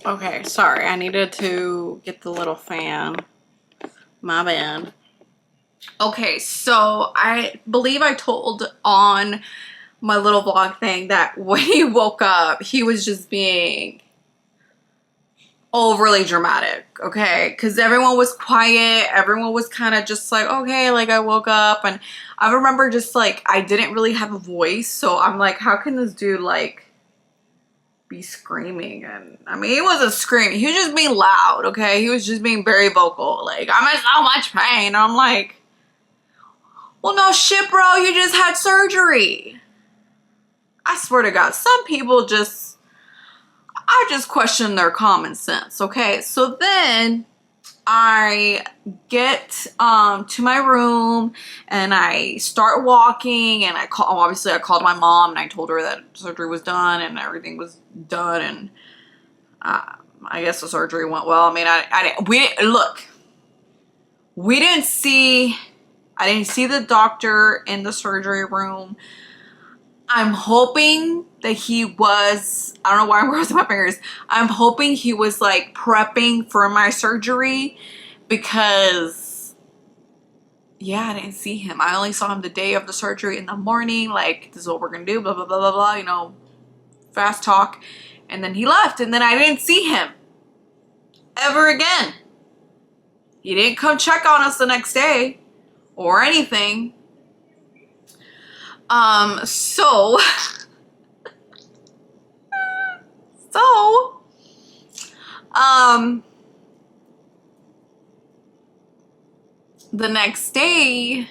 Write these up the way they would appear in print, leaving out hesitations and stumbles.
Okay, sorry. I needed to get the little fan. My bad. Okay, so I believe I told on my little vlog thing that when he woke up, he was just being overly dramatic, okay? Because everyone was quiet. Everyone was kind of just like, okay, like I woke up. And I remember just like, I didn't really have a voice. So I'm like, how can this dude like be screaming? And I mean, he wasn't screaming, he was just being loud, okay? He was just being very vocal, like, I'm in so much pain. And I'm like, well, no shit, bro, you just had surgery. I swear to God, some people just, I just question their common sense, okay? So then I get to my room and I start walking, and I called my mom and I told her that surgery was done and everything was done, and I guess the surgery went well. I mean, I didn't see the doctor in the surgery room. I'm hoping that he was, I don't know why I'm crossing my fingers. I'm hoping he was like prepping for my surgery, because yeah, I didn't see him. I only saw him the day of the surgery in the morning. Like, this is what we're gonna do, blah, blah, blah, blah, blah, you know, fast talk. And then he left, and then I didn't see him ever again. He didn't come check on us the next day or anything. So the next day,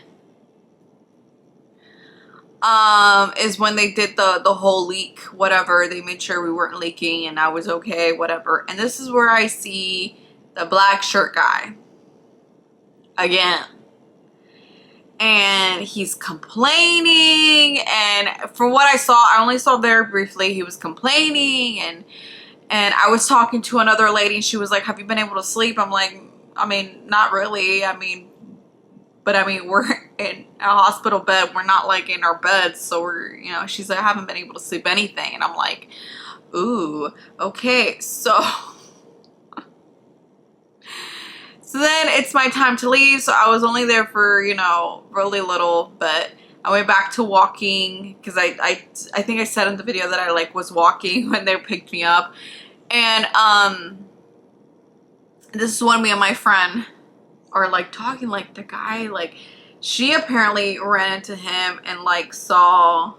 is when they did the whole leak, whatever. They made sure we weren't leaking and I was okay, whatever. And this is where I see the black shirt guy again. And he's complaining, and from what I saw, I only saw there briefly, he was complaining, and I was talking to another lady and she was like, have you been able to sleep? I'm like, I mean, not really. I mean, but I mean, we're in a hospital bed, we're not like in our beds, so we're, you know, she's like, I haven't been able to sleep anything. And I'm like, ooh, okay. So then it's my time to leave. So I was only there for, you know, really little, but I went back to walking, because I think I said in the video that I like was walking when they picked me up. And this is when me and my friend are like talking, like the guy, like she apparently ran into him and like saw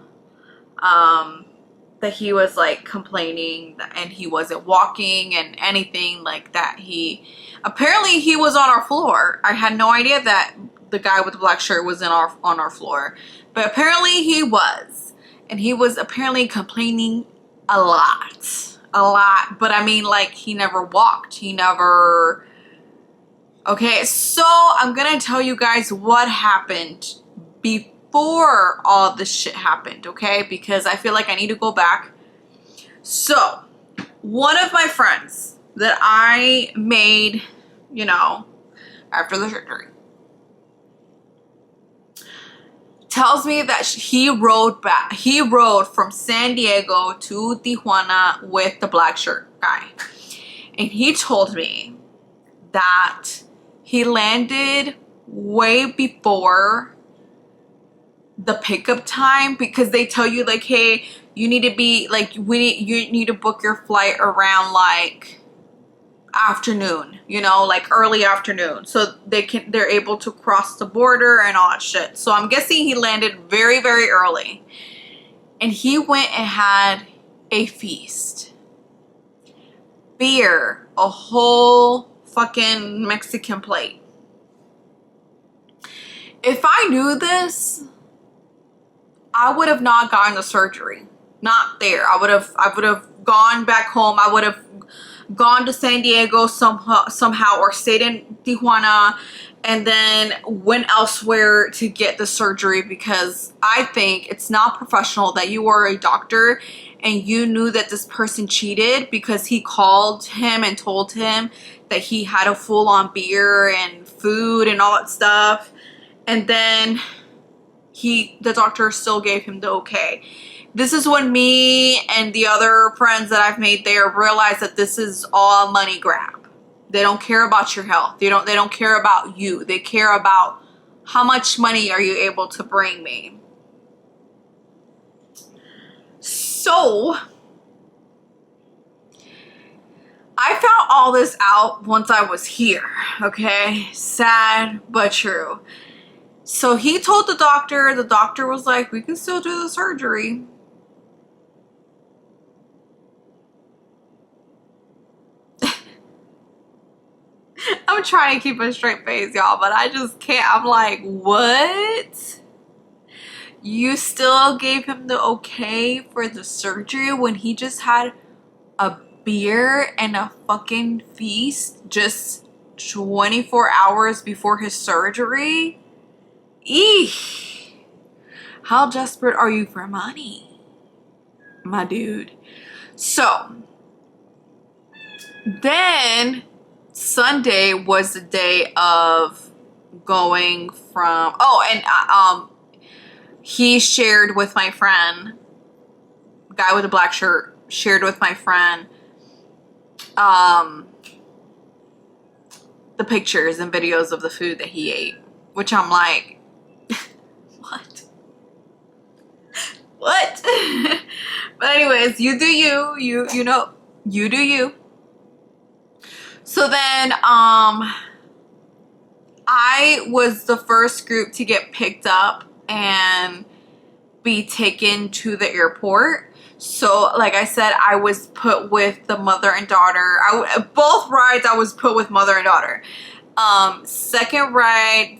that he was like complaining and he wasn't walking and anything like that. Apparently he was on our floor. I had no idea that the guy with the black shirt was on our floor, but apparently he was, and he was apparently complaining a lot. But I mean, like, he never walked, he never. Okay, so I'm gonna tell you guys what happened before all this shit happened, okay? Because I feel like I need to go back. So one of my friends that I made, you know, after the surgery, tells me that he rode from San Diego to Tijuana with the black shirt guy. And he told me that he landed way before the pickup time, because they tell you like, hey, you need to be like, you need to book your flight around like afternoon, you know, like early afternoon, so they're able to cross the border and all that shit. So I'm guessing he landed very, very early, and he went and had a feast, beer, a whole fucking Mexican plate. If I knew this, I would have not gotten the surgery. Not there. I would have gone back home. I would have gone to San Diego somehow, or stayed in Tijuana and then went elsewhere to get the surgery, because I think it's not professional that you are a doctor and you knew that this person cheated because he called him and told him that he had a full-on beer and food and all that stuff, and then the doctor still gave him the okay. This is when me and the other friends that I've made there realize that this is all a money grab. They don't care about your health. They don't care about you. They care about how much money are you able to bring me. So I found all this out once I was here, okay? Sad but true. So he told the doctor was like, we can still do the surgery. I'm trying to keep a straight face, y'all, but I just can't. I'm like, what? You still gave him the okay for the surgery when he just had a beer and a fucking feast just 24 hours before his surgery? Eesh. How desperate are you for money, my dude? So then Sunday was the day of going from, he shared with my friend, guy with the black shirt, shared with my friend the pictures and videos of the food that he ate, which I'm like, what? What? But anyways, you do you. You know, you do you. So then I was the first group to get picked up and be taken to the airport. So like I said, I was put with the mother and daughter. Both rides I was put with mother and daughter. Second ride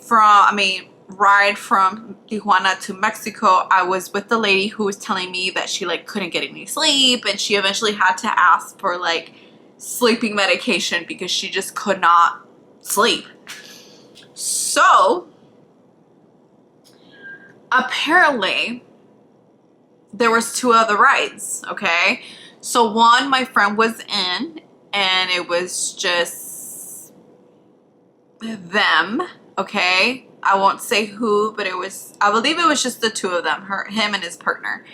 from Tijuana to Mexico, I was with the lady who was telling me that she like couldn't get any sleep, and she eventually had to ask for like sleeping medication because she just could not sleep. So apparently there was two other rides, okay? So one my friend was in, and it was just them, okay? I won't say who, but I believe it was just the two of them, him and his partner.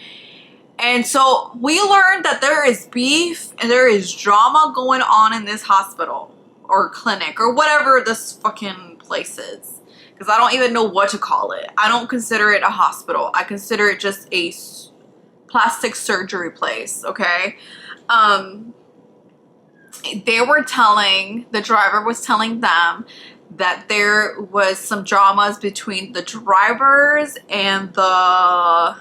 And so we learned that there is beef and there is drama going on in this hospital or clinic or whatever this fucking place is. Because I don't even know what to call it. I don't consider it a hospital. I consider it just a plastic surgery place, okay? The driver was telling them that there was some dramas between the drivers and the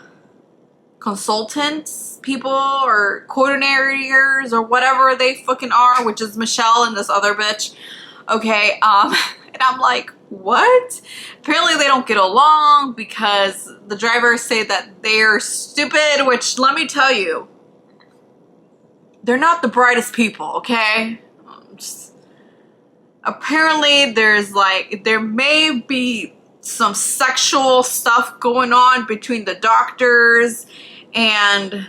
consultants people or coordinators or whatever they fucking are, which is Michelle and this other bitch, okay? And I'm like, what? Apparently they don't get along because the drivers say that they're stupid, which let me tell you, they're not the brightest people, okay? Apparently there may be some sexual stuff going on between the doctors and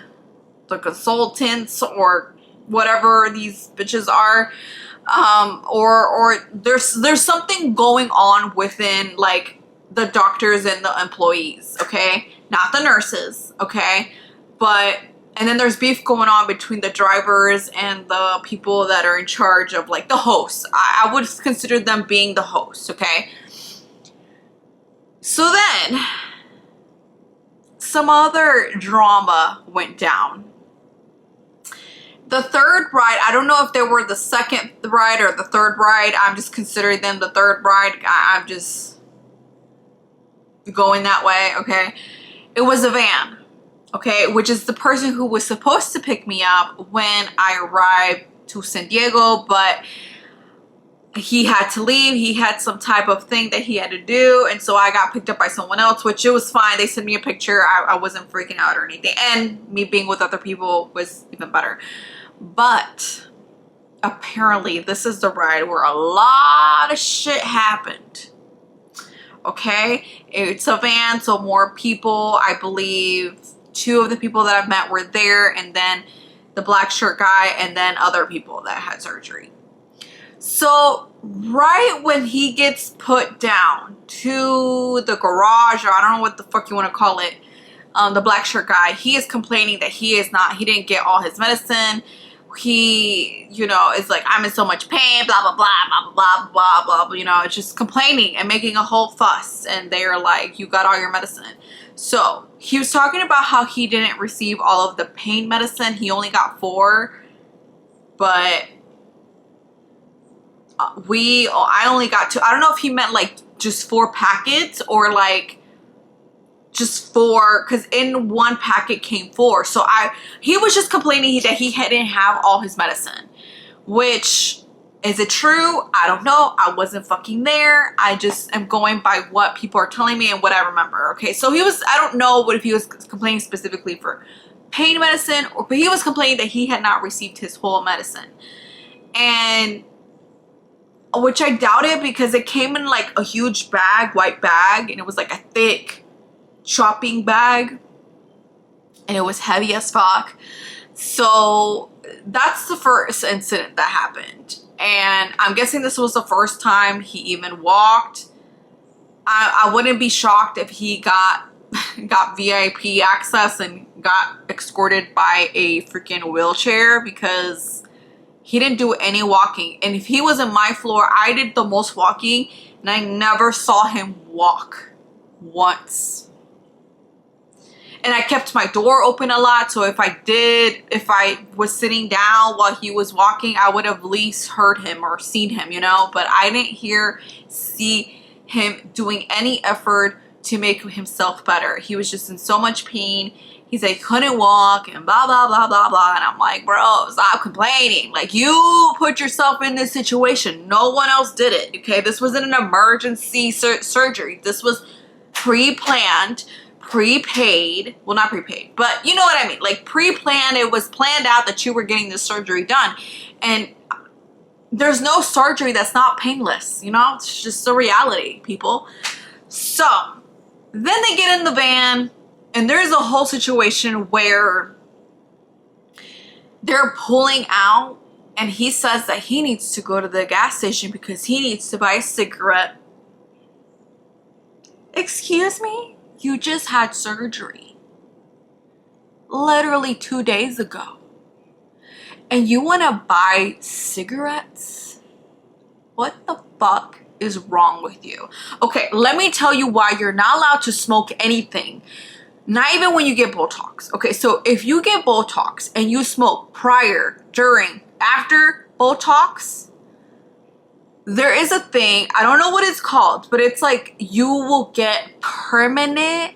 the consultants or whatever these bitches are, or there's something going on within like the doctors and the employees, okay? Not the nurses, okay? And then there's beef going on between the drivers and the people that are in charge of like the hosts. I would consider them being the hosts, okay? So then some other drama went down. The third ride, I don't know if they were the second ride or the third ride. I'm just considering them the third ride. I'm just going that way, okay? It was a van, okay? Which is the person who was supposed to pick me up when I arrived to San Diego, but he had to leave. He had some type of thing that he had to do, and so I got picked up by someone else, which it was fine. They sent me a picture. I wasn't freaking out or anything, and me being with other people was even better. But apparently this is the ride where a lot of shit happened, okay? It's a van, so more people. I believe two of the people that I've met were there, and then the black shirt guy, and then other people that had surgery. So right when he gets put down to the garage, or I don't know what the fuck you want to call it, the black shirt guy, he is complaining that he didn't get all his medicine. He, you know, is like, I'm in so much pain, blah, blah, blah, blah, blah, blah, blah, blah, you know, it's just complaining and making a whole fuss. And they're like, you got all your medicine. So he was talking about how he didn't receive all of the pain medicine. He only got 4, but I only got 2. I don't know if he meant like just 4 packets or like just 4, because in one packet came 4. So he was just complaining that he didn't have all his medicine, which, is it true? I don't know. I wasn't fucking there. I just am going by what people are telling me and what I remember. Okay, so I don't know if he was complaining specifically for pain medicine, but he was complaining that he had not received his whole medicine. And which I doubt it, because it came in like a huge bag, white bag, and it was like a thick shopping bag, and it was heavy as fuck. So that's the first incident that happened, and I'm guessing this was the first time he even walked. I wouldn't be shocked if he got VIP access and got escorted by a freaking wheelchair, because he didn't do any walking. And if he was in my floor, I did the most walking, and I never saw him walk once. And I kept my door open a lot, so if I was sitting down while he was walking, I would have at least heard him or seen him, you know. But I didn't see him doing any effort to make himself better. He was just in so much pain. He's like, couldn't walk and blah, blah, blah, blah, blah. And I'm like, bro, stop complaining. Like, you put yourself in this situation. No one else did it, okay? This wasn't an emergency surgery. This was pre-planned, prepaid. Well, not prepaid, but you know what I mean. Like, pre-planned. It was planned out that you were getting this surgery done. And there's no surgery that's not painless, you know? It's just a reality, people. So then they get in the van, and there's a whole situation where they're pulling out, and he says that he needs to go to the gas station because he needs to buy a cigarette. Excuse me? You just had surgery literally 2 days ago, and you want to buy cigarettes? What the fuck is wrong with you? Okay, let me tell you why you're not allowed to smoke anything. Not even when you get Botox. Okay, so if you get Botox and you smoke prior, during, after Botox, there is a thing, I don't know what it's called, but it's like you will get permanent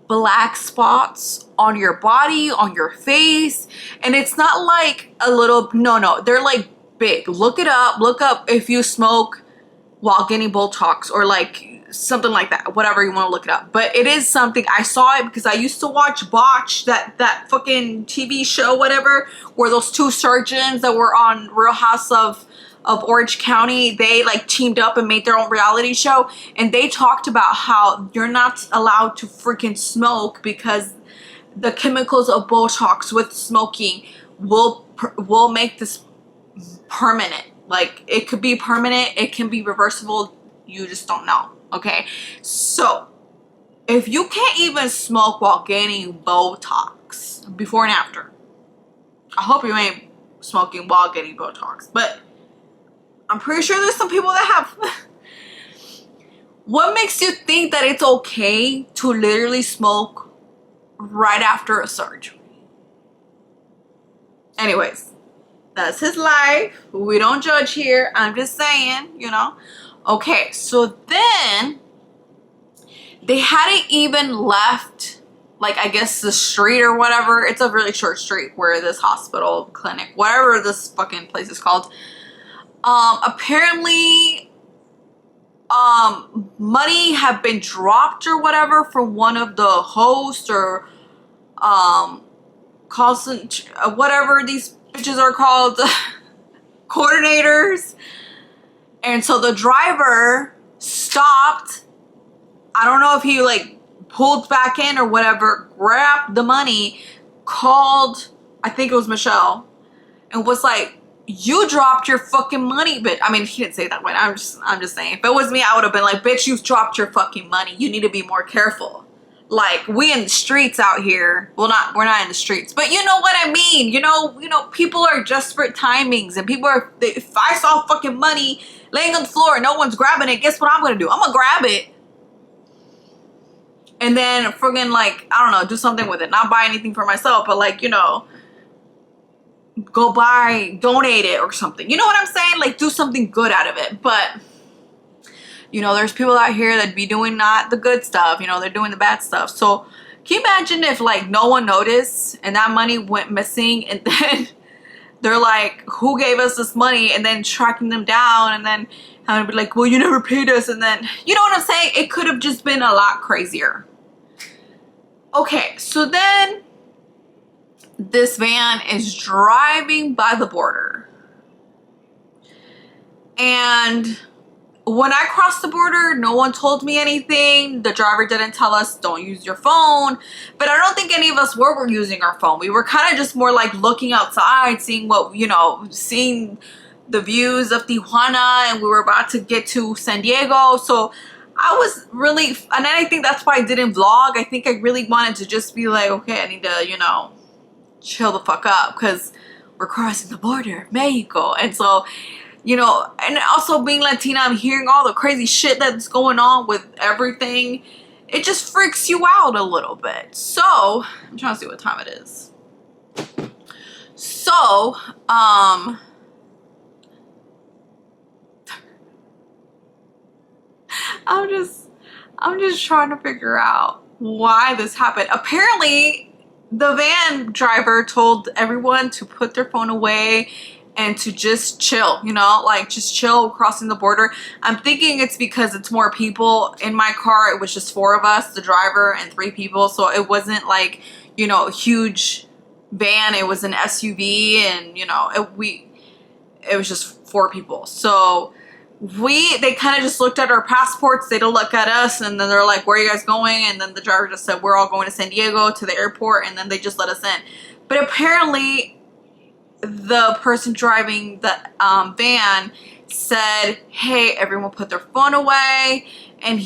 black spots on your body, on your face, and it's not like a little, no, they're like big. Look it up. Look up if you smoke while getting Botox or like something like that, whatever you want to look it up. But it is something, I saw it because I used to watch Botch, that fucking TV show, whatever, where those 2 surgeons that were on Real House of Orange County, they like teamed up and made their own reality show, and they talked about how you're not allowed to freaking smoke because the chemicals of Botox with smoking will make this permanent. Like, it could be permanent, it can be reversible, you just don't know. Okay, so if you can't even smoke while getting Botox, before and after, I hope you ain't smoking while getting Botox, but I'm pretty sure there's some people that have. What makes you think that it's okay to literally smoke right after a surgery? Anyways, that's his life. We don't judge here. I'm just saying, you know. Okay, so then they hadn't even left, like, I guess the street or whatever. It's a really short street where this hospital, clinic, whatever this fucking place is called. Apparently, money had been dropped or whatever from one of the hosts or, whatever these bitches are called, coordinators. And so the driver stopped. I don't know if he like pulled back in or whatever, grabbed the money, called, I think it was Michelle, and was like, you dropped your fucking money, bitch. I mean, he didn't say it that way. I'm just saying. If it was me, I would have been like, bitch, you dropped your fucking money. You need to be more careful. like we in the streets out here. Well, we're not in the streets, but you know what I mean. You know, people are desperate timings, and people are. If I saw fucking money laying on the floor and no one's grabbing it, guess what I'm gonna do? I'm gonna grab it, and then friggin' like I don't know, do something with it. Not buy anything for myself, but like go donate it or something. You know what I'm saying? Like do something good out of it, but. There's people out here that be doing not the good stuff. They're doing the bad stuff. So can you imagine if like no one noticed and that money went missing, and then they're like, who gave us this money? And then tracking them down, and then having to be like, well, you never paid us. And then, you know what I'm saying? It could have just been a lot crazier. Okay, so then this van is driving by the border. And when I crossed the border, no one told me anything. The driver didn't tell us, don't use your phone. But I don't think any of us were using our phone. We were kind of just more like looking outside, seeing seeing the views of Tijuana. And we were about to get to San Diego. So I was really, and I think that's why I didn't vlog. I think I really wanted to just be like, okay, I need to, chill the fuck up. Because we're crossing the border of Mexico. And so... and also being Latina, I'm hearing all the crazy shit that's going on with everything. It just freaks you out a little bit. So, I'm trying to see what time it is. So, I'm just trying to figure out why this happened. Apparently, the van driver told everyone to put their phone away and to just chill, like just chill crossing the border. I'm thinking it's because it's more people in my car. It was just 4 of us, the driver and 3 people. So it wasn't like, a huge van. It was an SUV, and, it was just 4 people. So they kind of just looked at our passports. They don't look at us, and then they're like, where are you guys going? And then the driver just said, we're all going to San Diego, to the airport. And then they just let us in. But apparently the person driving the van said, hey, everyone put their phone away. And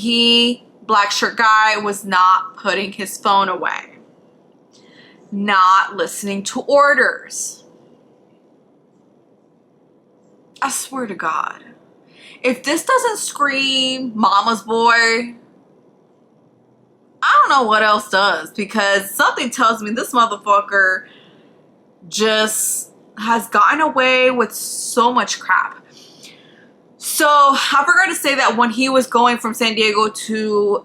black shirt guy, was not putting his phone away. Not listening to orders. I swear to God. If this doesn't scream mama's boy, I don't know what else does. Because something tells me this motherfucker just has gotten away with so much crap. So I forgot to say that when he was going from San Diego to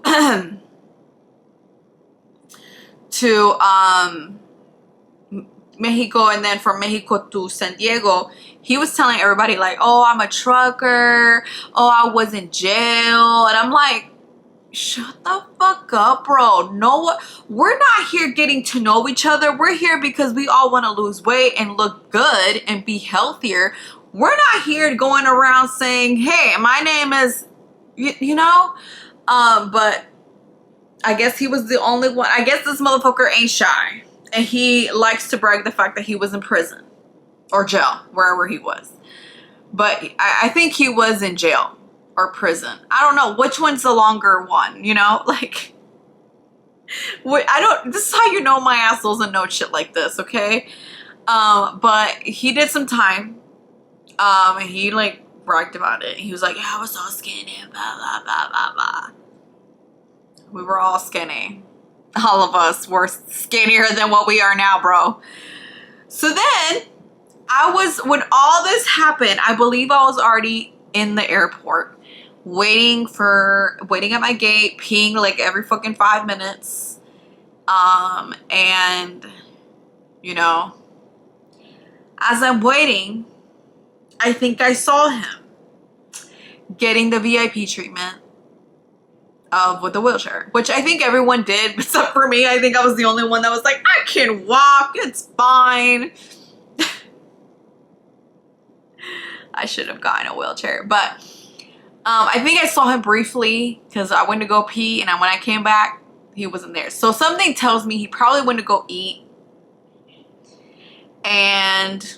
Mexico, and then from Mexico to San Diego, he was telling everybody like, oh, I'm a trucker, oh, I was in jail. And I'm like, shut the fuck up, bro. No, we're not here getting to know each other. We're here because we all want to lose weight and look good and be healthier. We're not here going around saying, hey, my name is, but I guess he was the only one. I guess this motherfucker ain't shy. And he likes to brag the fact that he was in prison or jail, wherever he was. But I think he was in jail or prison. I don't know which one's the longer one, like this is how you know my ass doesn't know shit like this, okay? But he did some time, and he like bragged about it. He was like, yeah, I was so skinny, blah blah blah blah blah. We were all skinny. All of us were skinnier than what we are now, bro. So then when all this happened, I believe I was already in the airport, waiting at my gate, peeing like every fucking 5 minutes. And as I'm waiting, I think I saw him getting the VIP treatment with the wheelchair, which I think everyone did except for me. I think I was the only one that was like, I can walk, it's fine. I should have gotten a wheelchair, but I think I saw him briefly because I went to go pee, and when I came back, he wasn't there. So something tells me he probably went to go eat, and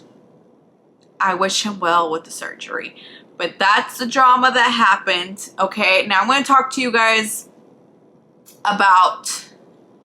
I wish him well with the surgery. But that's the drama that happened. Okay, now I'm going to talk to you guys about